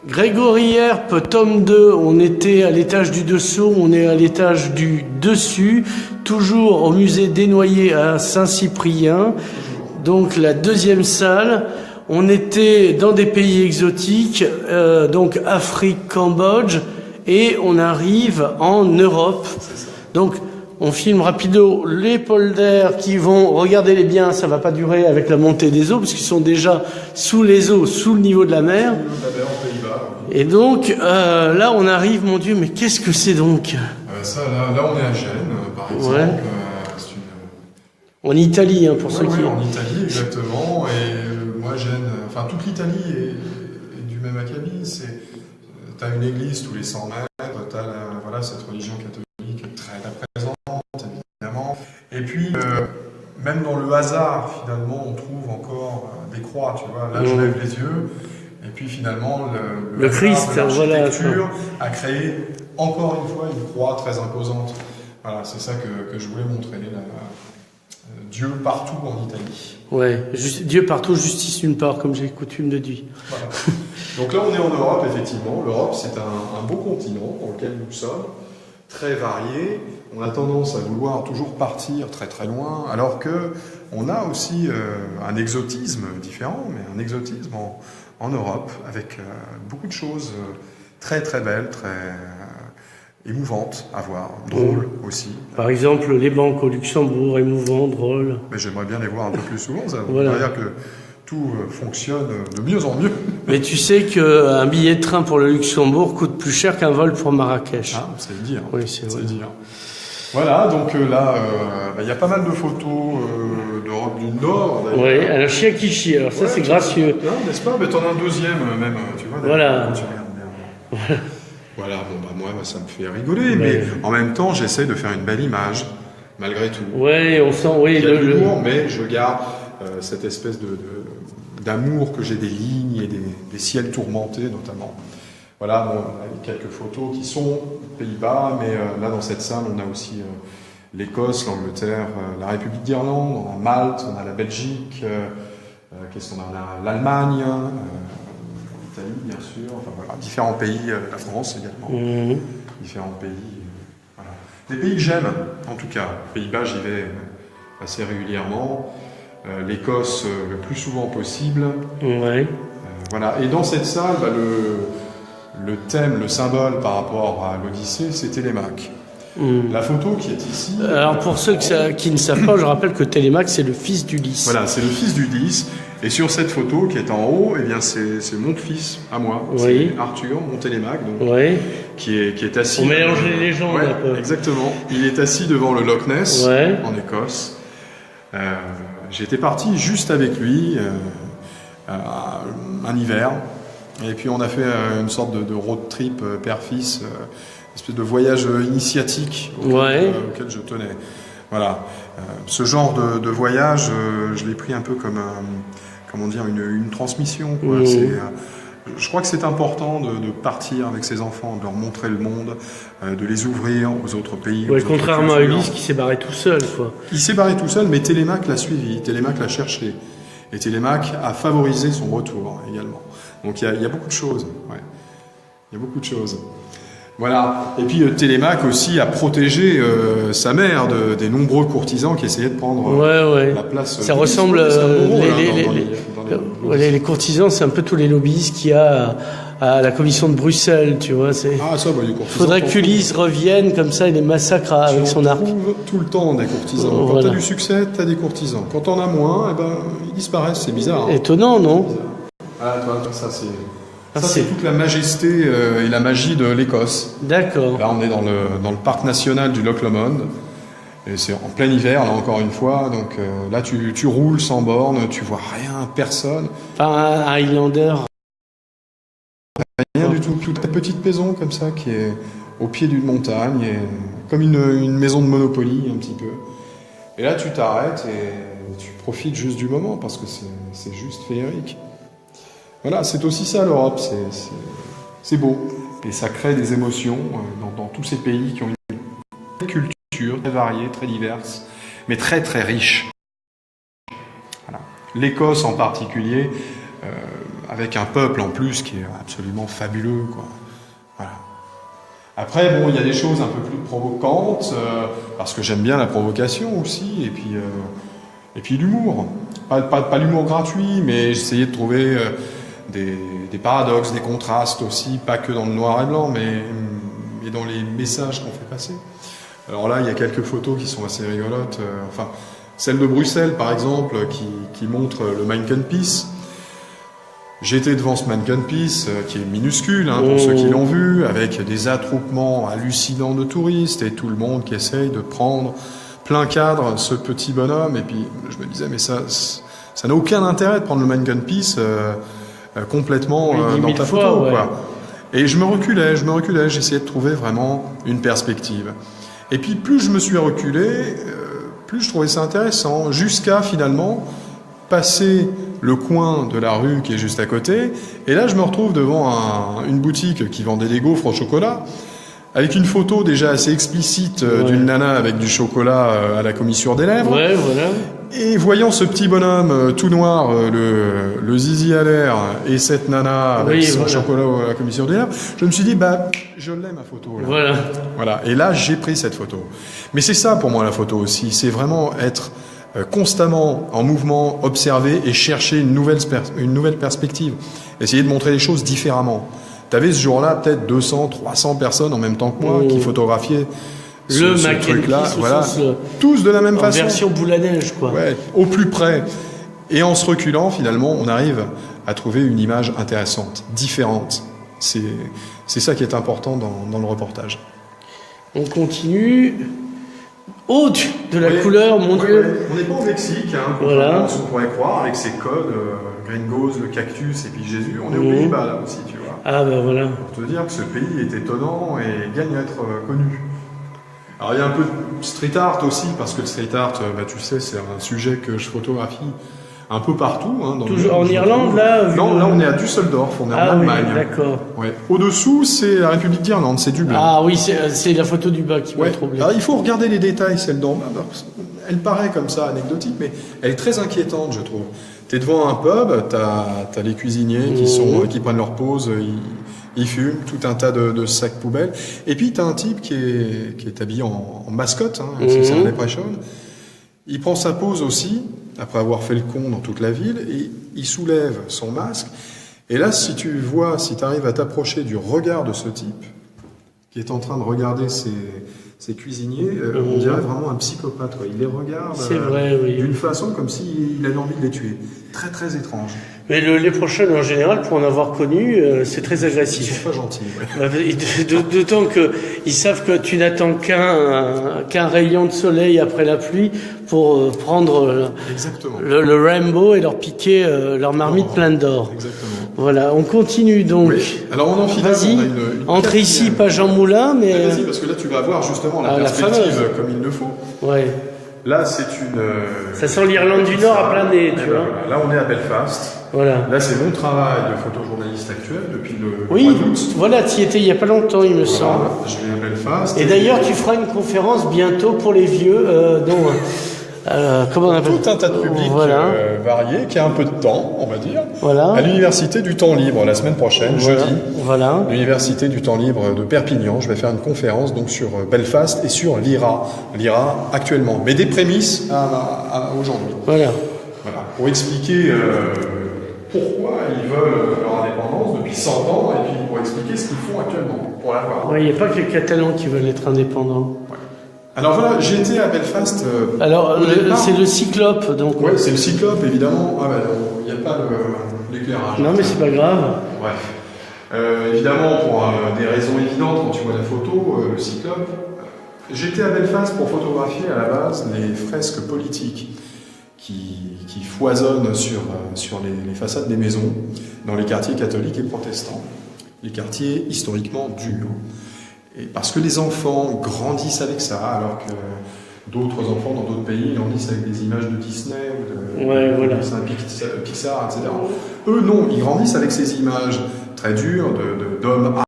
Grégory Herpe, tome 2, on était à l'étage du dessous, on est à l'étage du dessus, toujours au musée Desnoyers à Saint-Cyprien, donc la deuxième salle. On était dans des pays exotiques, donc Afrique, Cambodge, et on arrive en Europe. Donc on filme rapido les polders qui vont, regardez-les bien, ça va pas durer avec la montée des eaux, parce qu'ils sont déjà sous les eaux, sous le niveau de la mer. Et donc, là, on arrive, mon Dieu, mais qu'est-ce que c'est donc là, on est à Gênes, par exemple. Ouais. En Italie, hein, pour ceux qui... en Italie, exactement. Et moi, Gênes, enfin, toute l'Italie est du même acabit. Tu as une église tous les 100 mètres, tu as cette religion catholique très présente, évidemment. Et puis, même dans le hasard, finalement, on trouve encore des croix, tu vois. Là, je lève les yeux. Et puis finalement, le Christ, l'architecture a créé encore une fois une croix très imposante. Voilà, c'est ça que je voulais montrer. Dieu partout en Italie. Ouais, Dieu partout, justice nulle part, comme j'ai coutume de dire. Voilà. Donc là, on est en Europe, effectivement. L'Europe, c'est un beau continent dans lequel nous sommes, très varié. On a tendance à vouloir toujours partir très très loin, alors que on a aussi un exotisme différent, mais un exotisme en Europe, avec beaucoup de choses très très belles, très émouvantes à voir, drôles aussi. Par exemple, les banques au Luxembourg, émouvant, drôles. Mais j'aimerais bien les voir un peu plus souvent, ça veut dire que tout fonctionne de mieux en mieux. Mais tu sais qu'un billet de train pour le Luxembourg coûte plus cher qu'un vol pour Marrakech. Ah, c'est dire. Oui, c'est dire. Voilà, donc là, il y a pas mal de photos d'Europe du Nord. Oui, alors chien qui chie, alors ça c'est gracieux. N'est-ce pas? Mais t'en as un deuxième même, tu vois. Voilà. Tu regardes bien. Voilà, moi ça me fait rigoler, mais en même temps j'essaie de faire une belle image, malgré tout. Oui, on sent, oui. Il y a de l'humour, mais je garde cette espèce d'amour que j'ai des lignes et des ciels tourmentés notamment. Voilà, il y a quelques photos qui sont aux Pays-Bas, mais là dans cette salle, on a aussi l'Écosse, l'Angleterre, la République d'Irlande, on a Malte, on a la Belgique, qu'est-ce qu'on a, l'Allemagne, l'Italie bien sûr, enfin voilà, différents pays, la France également, différents pays. Voilà. Des pays que j'aime, en tout cas. Pays-Bas, j'y vais assez régulièrement. L'Écosse, le plus souvent possible. Ouais. Voilà, et dans cette salle, le thème, le symbole par rapport à l'Odyssée, c'est Télémaque. La photo qui est ici... Alors pour ceux qui ne savent pas, je rappelle que Télémaque, c'est le fils d'Ulysse. Voilà, c'est le fils d'Ulysse. Et sur cette photo qui est en haut, eh bien c'est mon fils à moi. Oui. C'est Arthur, mon Télémaque, donc, qui est assis... On mélange les légendes un peu. Exactement. Il est assis devant le Loch Ness, en Écosse. J'étais parti juste avec lui un hiver. Et puis on a fait une sorte de road trip père-fils, une espèce de voyage initiatique auquel je tenais. Voilà. Ce genre de voyage, je l'ai pris un peu comme une transmission, quoi. Je crois que c'est important de partir avec ses enfants, de leur montrer le monde, de les ouvrir aux autres pays. Ouais, contrairement à Ulysse qui s'est barré tout seul, quoi. Il s'est barré tout seul, mais Télémaque l'a suivi, Télémaque l'a cherché. Et Télémaque a favorisé son retour également. Donc il y a beaucoup de choses. Ouais. Il y a beaucoup de choses. Voilà. Et puis Télémaque aussi a protégé sa mère des nombreux courtisans qui essayaient de prendre la place. Ça ressemble. Les courtisans, c'est un peu tous les lobbyistes qu'il y a à la commission de Bruxelles, tu vois. Il faudrait qu'Ulysse revienne comme ça et les massacre avec son arc. On trouve tout le temps des courtisans. Quand t'as du succès, t'as des courtisans. Quand t'en as moins, ils disparaissent. C'est bizarre. Hein. Étonnant, non? Ah, toi, ça c'est... Ça, c'est toute la majesté et la magie de l'Écosse. D'accord. Là, on est dans le parc national du Loch Lomond. Et c'est en plein hiver, là, encore une fois. Donc là, tu roules sans borne, tu vois rien, personne. Pas un Highlander. Rien du tout. Toute petite maison comme ça, qui est au pied d'une montagne, et comme une maison de Monopoly, un petit peu. Et là, tu t'arrêtes et tu profites juste du moment, parce que c'est juste féerique. Voilà, c'est aussi ça l'Europe, c'est beau. Et ça crée des émotions dans tous ces pays qui ont une culture très variée, très diverse, mais très très riche. Voilà. L'Écosse en particulier avec un peuple en plus qui est absolument fabuleux, quoi. Voilà. Après, bon, il y a des choses un peu plus provocantes, parce que j'aime bien la provocation aussi, et puis l'humour. Pas l'humour gratuit, mais j'essayais de trouver des paradoxes, des contrastes aussi, pas que dans le noir et blanc, mais dans les messages qu'on fait passer. Alors là, il y a quelques photos qui sont assez rigolotes. Enfin, celle de Bruxelles, par exemple, qui montre le Manneken-Pis. J'étais devant ce Manneken-Pis, qui est minuscule, hein, pour ceux qui l'ont vu, avec des attroupements hallucinants de touristes et tout le monde qui essaye de prendre plein cadre ce petit bonhomme. Et puis je me disais, mais ça n'a aucun intérêt de prendre le Manneken-Pis complètement dans ta photo, ouais. quoi. Et je me reculais, j'essayais de trouver vraiment une perspective. Et puis plus je me suis reculé, plus je trouvais ça intéressant, jusqu'à finalement passer le coin de la rue qui est juste à côté, et là je me retrouve devant une boutique qui vendait des gaufres au chocolat, avec une photo déjà assez explicite d'une nana avec du chocolat à la commissure des lèvres. Ouais, voilà. Et voyant ce petit bonhomme tout noir, le zizi à l'air, et cette nana avec son chocolat à la commissure des lèvres, je me suis dit, bah, je l'ai ma photo. Là. Voilà. Et là, j'ai pris cette photo. Mais c'est ça pour moi la photo aussi, c'est vraiment être constamment en mouvement, observer et chercher une nouvelle perspective. Essayer de montrer les choses différemment. Tu avais ce jour-là peut-être 200, 300 personnes en même temps que moi qui photographiaient ce truc-là. Voilà. Tous de la même façon. Version boule à neige, quoi. Ouais, au plus près. Et en se reculant, finalement, on arrive à trouver une image intéressante, différente. C'est ça qui est important dans le reportage. On continue. Oh, de la couleur, mon Dieu. On n'est pas au Mexique, hein, contrairement à ce qu'on pourrait croire, avec ses codes, Gringos, le cactus et puis Jésus. On est aux Pays-Bas, là aussi, tu vois. Ah, ben voilà. Pour te dire que ce pays est étonnant et gagne à être connu. Alors, il y a un peu de street art aussi, parce que le street art, bah, tu sais, c'est un sujet que je photographie un peu partout. Hein, toujours en Irlande, là Non, là, on est à Düsseldorf, on est en Allemagne. Oui, d'accord. Ouais. Au-dessous, c'est la République d'Irlande, c'est Dublin. Ah oui, c'est la photo du bas qui m'a troublé. Alors, il faut regarder les détails, celle d'en bas. Elle paraît comme ça, anecdotique, mais elle est très inquiétante, je trouve. Tu es devant un pub, tu as les cuisiniers qui prennent leur pause, ils fument, tout un tas de sacs poubelles. Et puis, tu as un type qui est habillé en mascotte, hein, c'est un leprechaun. Il prend sa pause aussi, après avoir fait le con dans toute la ville, et il soulève son masque. Et là, si tu arrives à t'approcher du regard de ce type, qui est en train de regarder ses cuisiniers, on dirait vraiment un psychopathe. Quoi. Il les regarde d'une façon comme s'il avait envie de les tuer. Très, très étrange. Mais les prochains, en général, pour en avoir connu, c'est très agressif. Ils sont pas gentils, D'autant qu'ils savent que tu n'attends qu'un rayon de soleil après la pluie pour prendre le rainbow et leur piquer leur marmite pleine d'or. Exactement. Voilà, on continue donc. Oui. Alors on enfile. Vas-y, entre ici, pas Jean Moulin, mais... Vas-y, parce que là tu vas voir justement la perspective comme il le faut. Ouais. Là c'est une... Ça sent l'Irlande du Nord à plein nez, tu vois. Là on est à Belfast. Voilà. Là c'est mon travail de photojournaliste actuel depuis le mois d'août. Voilà, tu y étais il n'y a pas longtemps il me semble. Je vais à Belfast. Et d'ailleurs tu feras une conférence bientôt pour les vieux, comment on appelle tout un tas de publics variés, qui a un peu de temps, on va dire, à l'Université du Temps Libre, la semaine prochaine, jeudi. Voilà. L'Université du Temps Libre de Perpignan. Je vais faire une conférence donc sur Belfast et sur l'IRA. L'IRA actuellement, mais des prémices à aujourd'hui. Voilà. Pour expliquer pourquoi ils veulent leur indépendance depuis 100 ans et puis pour expliquer ce qu'ils font actuellement pour l'avoir. Il n'y a pas que les Catalans qui veulent être indépendants. Alors voilà, j'ai été à Belfast. Alors, c'est le Cyclope, donc. Oui, c'est le Cyclope, évidemment. Il n'y a pas l'éclairage. Non, mais c'est pas grave. Bref. Évidemment, pour des raisons évidentes, quand tu vois la photo, le Cyclope. J'étais à Belfast pour photographier à la base les fresques politiques qui foisonnent sur les façades des maisons dans les quartiers catholiques et protestants. Les quartiers historiquement durs. Et parce que les enfants grandissent avec ça, alors que d'autres enfants dans d'autres pays grandissent avec des images de Disney ou de Pixar, etc. Eux, non, ils grandissent avec ces images très dures d'hommes